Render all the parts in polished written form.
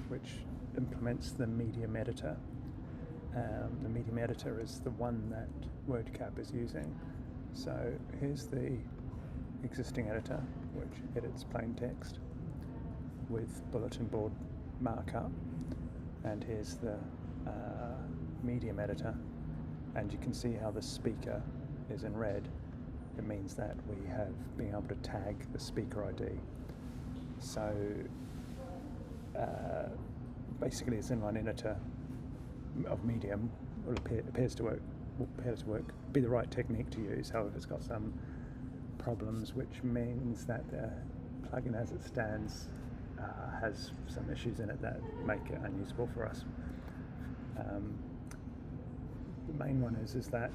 which implements the Medium Editor. The Medium Editor is the one that WordCap is using. So here's the existing editor, which edits plain text with bulletin board markup, and here's the Medium Editor, and you can see how the speaker is in red. It means that we have been able to tag the speaker ID. So basically, this inline editor of Medium appears to work, be the right technique to use. However, it's got some problems, which means that the plugin as it stands has some issues in it that make it unusable for us. The main one is that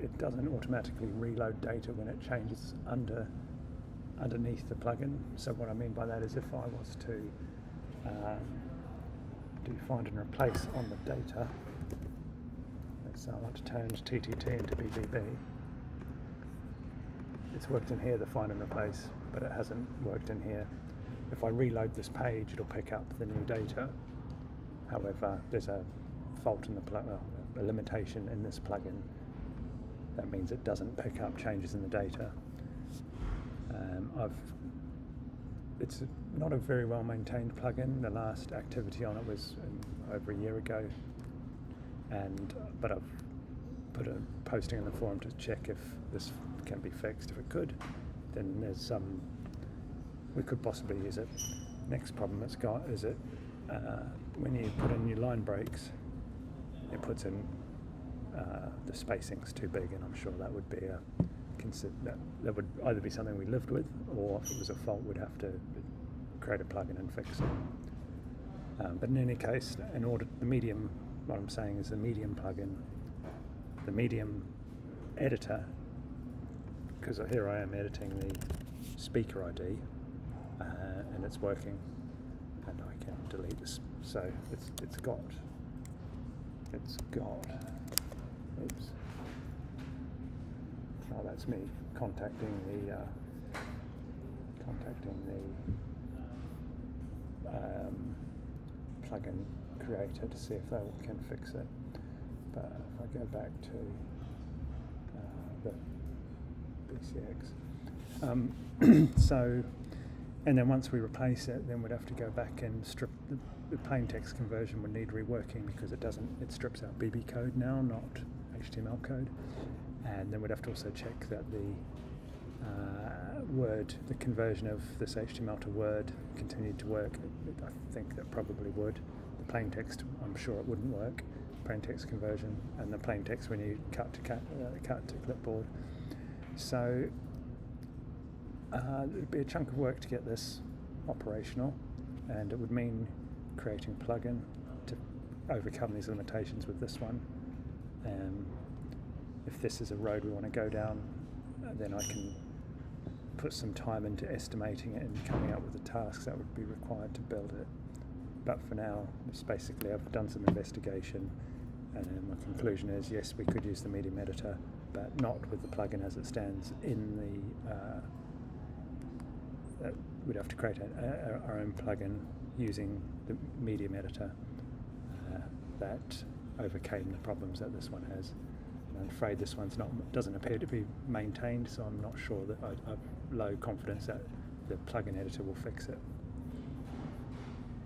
it doesn't automatically reload data when it changes underneath the plugin. So what I mean by that is if I was to do find and replace on the data, let's say I want to change TTT into BBB. It's worked in here, the find and replace, but it hasn't worked in here. If I reload this page, it'll pick up the new data. However, there's a fault in the a limitation in this plugin. That means it doesn't pick up changes in the data. It's not a very well maintained plugin. The last activity on it was over a year ago, but I've put a posting in the forum to check if this can be fixed. If it could, then there's we could possibly use it. Next problem it's got is when you put in your line breaks, it puts in the spacing's too big, and I'm sure that would be that would either be something we lived with, or if it was a fault, we'd have to create a plugin and fix it. But in any case, what I'm saying is the Medium plugin, the Medium editor, because here I am editing the speaker ID, and it's working, and I can delete this. So it's got. Oops. Oh, that's me contacting the plugin creator to see if they can fix it. But if I go back to the BCX, so, and then once we replace it, then we'd have to go back and strip the plain text conversion would need reworking, because it strips out BB code now, not HTML code. And then we'd have to also check that the the conversion of this HTML to Word continued to work. I think that probably would. The plain text, I'm sure it wouldn't work. Plain text conversion, and the plain text when you cut to clipboard. So it'd be a chunk of work to get this operational, and it would mean creating a plugin to overcome these limitations with this one. If this is a road we want to go down, then I can put some time into estimating it and coming up with the tasks that would be required to build it. But for now, it's basically I've done some investigation, and my conclusion is yes, we could use the Medium Editor, but not with the plugin as it stands in the. We'd have to create our own plugin using the Medium Editor that overcame the problems that this one has. I'm afraid this one's doesn't appear to be maintained, so I'm not sure that I've low confidence that the plugin editor will fix it.